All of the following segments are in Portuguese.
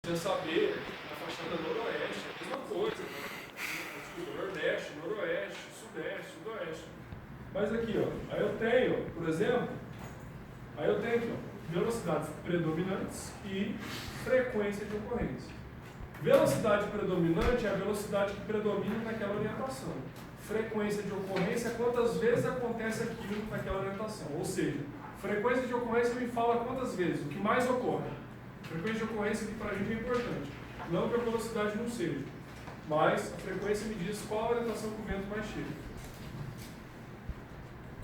Você saber, na fachada noroeste, é a mesma coisa. Desculpa, nordeste, noroeste, sudeste, sudoeste. Mas aqui, ó, aí eu tenho, por exemplo, aqui, ó, velocidades predominantes e frequência de ocorrência. Velocidade predominante é a velocidade que predomina naquela orientação. Frequência de ocorrência é quantas vezes acontece aquilo naquela orientação. Ou seja, frequência de ocorrência me fala quantas vezes, o que mais ocorre. Frequência de ocorrência que para a gente é importante. Não que a velocidade não seja, mas a frequência me diz qual a orientação que o vento mais chega.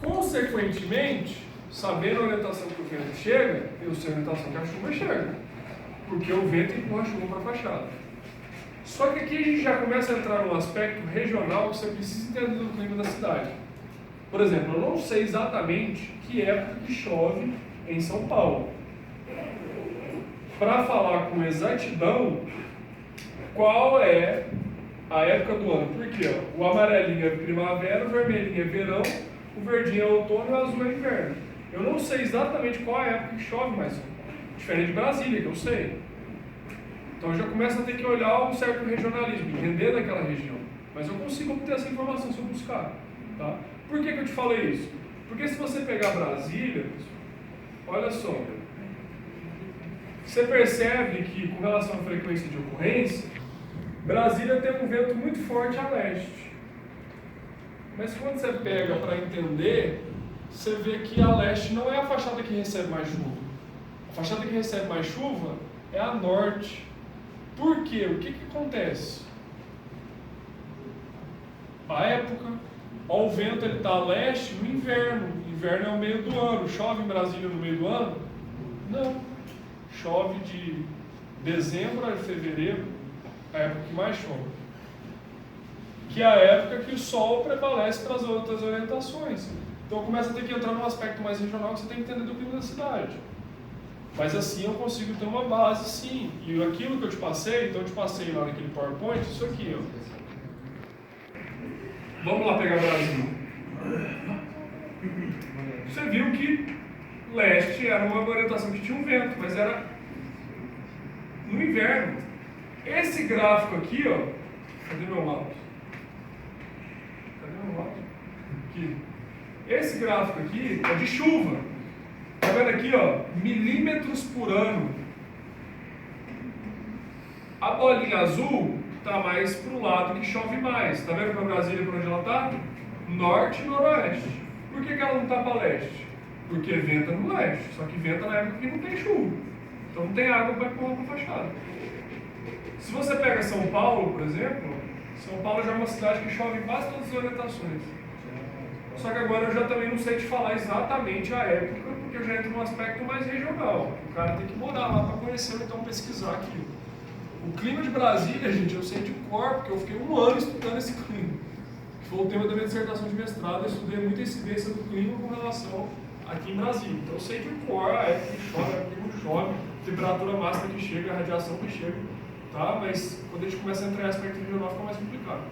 Consequentemente, sabendo a orientação que o vento chega, eu sei a orientação que a chuva chega. Porque o vento empurra a chuva para a fachada. Só que aqui a gente já começa a entrar num aspecto regional que você precisa entender do clima da cidade. Por exemplo, eu não sei exatamente que época que chove em São Paulo. Para falar com exatidão qual é a época do ano. Porque ó, o amarelinho é primavera, o vermelhinho é verão, o verdinho é outono e o azul é inverno. Eu não sei exatamente qual é a época que chove mais. Diferente de Brasília, que eu sei. Então eu já começo a ter que olhar um certo regionalismo, entender daquela região. Mas eu consigo obter essa informação se eu buscar. Tá? Por que eu te falei isso? Porque se você pegar Brasília, olha só, você percebe que com relação à frequência de ocorrência, Brasília tem um vento muito forte a leste. Mas quando você pega para entender, você vê que a leste não é a fachada que recebe mais chuva. A fachada que recebe mais chuva é a norte. Por quê? O que acontece? A época, ó, o vento está a leste no inverno. O inverno é o meio do ano. Chove em Brasília no meio do ano? Não. Chove de dezembro a fevereiro, a época que mais chove. Que é a época que o sol prevalece para as outras orientações. Então começa a ter que entrar num aspecto mais regional que você tem que entender do clima da cidade. Mas assim eu consigo ter uma base, sim. E aquilo que eu te passei, então eu te passei lá naquele PowerPoint, isso aqui, ó. Vamos lá pegar Brasil. Você viu que leste era uma orientação que tinha um vento, mas era no inverno. Esse gráfico aqui, ó. Cadê meu mouse? Aqui. Esse gráfico aqui é de chuva. Tá vendo aqui, ó? Milímetros por ano. A bolinha azul tá mais pro lado que chove mais. Tá vendo para Brasília por onde ela tá? Norte e noroeste. Por que ela não tá para leste? Porque venta no leste. Só que venta na época que não tem chuva. Então não tem água para empurrar para a fachada. Se você pega São Paulo, por exemplo, São Paulo já é uma cidade que chove em quase todas as orientações. Só que agora eu já também não sei te falar exatamente a época, porque eu já entro num aspecto mais regional. O cara tem que morar lá para conhecer ou então pesquisar aquilo. O clima de Brasília, gente, eu sei de cor, porque eu fiquei um ano estudando esse clima. Foi o tema da minha dissertação de mestrado, eu estudei muita incidência do clima com relação aqui em Brasília. Então eu sei de cor a época que chove, a época que não chove, a temperatura máxima que chega, a radiação que chega, tá? Mas quando a gente começa a entrar em aspecto regional fica mais complicado.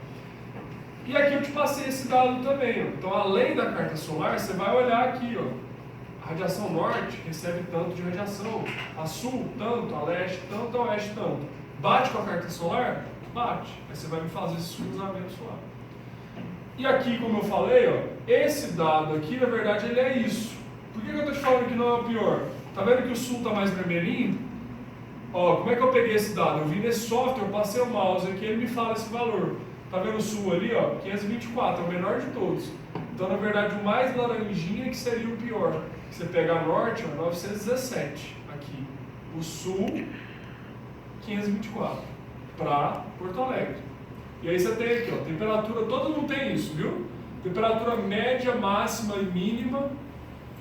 E aqui eu te passei esse dado também, ó. Então além da carta solar, você vai olhar aqui, ó. A radiação norte recebe tanto de radiação, a sul tanto, a leste tanto, a oeste tanto. Bate com a carta solar? Bate. Aí você vai me fazer esse cruzamento solar. E aqui, como eu falei, ó, esse dado aqui, na verdade, ele é isso. Por que eu estou te falando que não é o pior? Tá vendo que o sul está mais vermelhinho? Ó, como é que eu peguei esse dado? Eu vim nesse software, eu passei o mouse aqui, ele me fala esse valor. Tá vendo o sul ali, ó? 524, é o menor de todos. Então, na verdade, o mais laranjinha que seria o pior. Você pega a norte, ó, 917 aqui. O sul, 524 para Porto Alegre. E aí você tem aqui, ó, temperatura, todo mundo tem isso, viu? Temperatura média, máxima e mínima,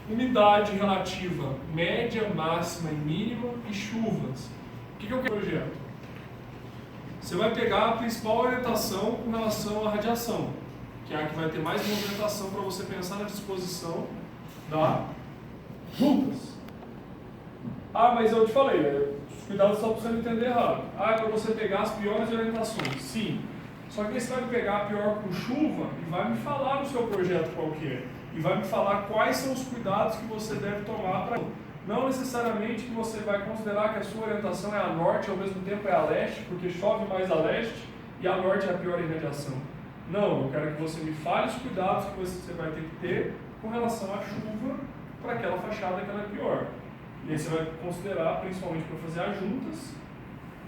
umidade relativa média, máxima e mínima e chuvas. O que eu quero projeto? Você vai pegar a principal orientação com relação à radiação, que é a que vai ter mais movimentação para você pensar na disposição da nuvens. Ah, mas eu te falei, cuidado só para você não entender errado. Ah, é para você pegar as piores orientações. Sim. Só que aí você vai me pegar a pior com chuva e vai me falar no seu projeto qual que é. E vai me falar quais são os cuidados que você deve tomar para... Não necessariamente que você vai considerar que a sua orientação é a norte e ao mesmo tempo é a leste, porque chove mais a leste e a norte é a pior irradiação. Não, eu quero que você me fale os cuidados que você vai ter que ter com relação à chuva para aquela fachada que ela é pior. E aí você vai considerar, principalmente para fazer as juntas,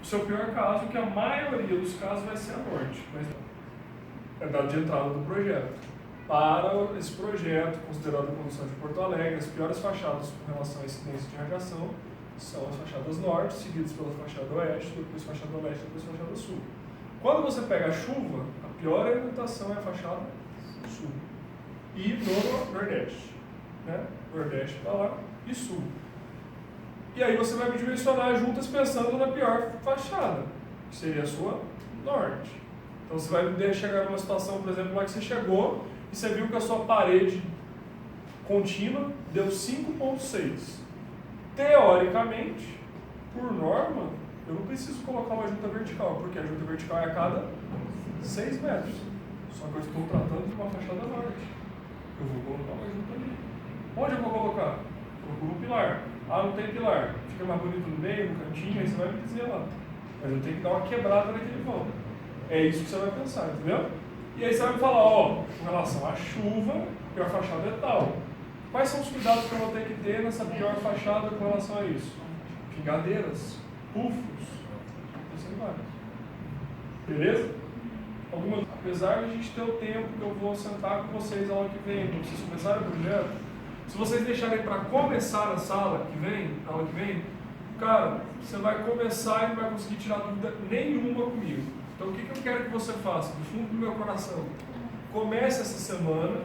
o seu pior caso, que a maioria dos casos vai ser a norte, mas é dado de entrada do projeto. Para esse projeto, considerado a condição de Porto Alegre, as piores fachadas com relação à incidência de radiação são as fachadas norte, seguidas pela fachada oeste, depois fachada leste, depois fachada sul. Quando você pega a chuva, a pior orientação é a fachada sul. E no nordeste. Né? Nordeste para lá e sul. E aí você vai dimensionar juntas pensando na pior fachada, que seria a sua norte. Então você vai chegar numa situação, por exemplo, lá que você chegou e você viu que a sua parede contínua deu 5,6. Teoricamente, por norma, eu não preciso colocar uma junta vertical, porque a junta vertical é a cada 6 metros. Só que eu estou tratando de uma fachada norte. Eu vou colocar uma junta ali. Onde eu vou colocar? Procuro um pilar. Ah, não tem pilar. Fica mais bonito no meio, no cantinho, aí você vai me dizer lá. Mas eu tenho que dar uma quebrada naquele vão. É isso que você vai pensar, entendeu? E aí você vai me falar, ó, com relação à chuva, a pior fachada é tal. Quais são os cuidados que eu vou ter que ter nessa pior fachada com relação a isso? Pingadeiras, rufos, assim vai. Beleza? Apesar de a gente ter o tempo que eu vou sentar com vocês a aula que vem, quando vocês começarem o projeto, se vocês deixarem para começar a sala que vem, a aula que vem, cara, você vai começar e não vai conseguir tirar dúvida nenhuma comigo. Então o que eu quero que você faça, do fundo do meu coração? Comece essa semana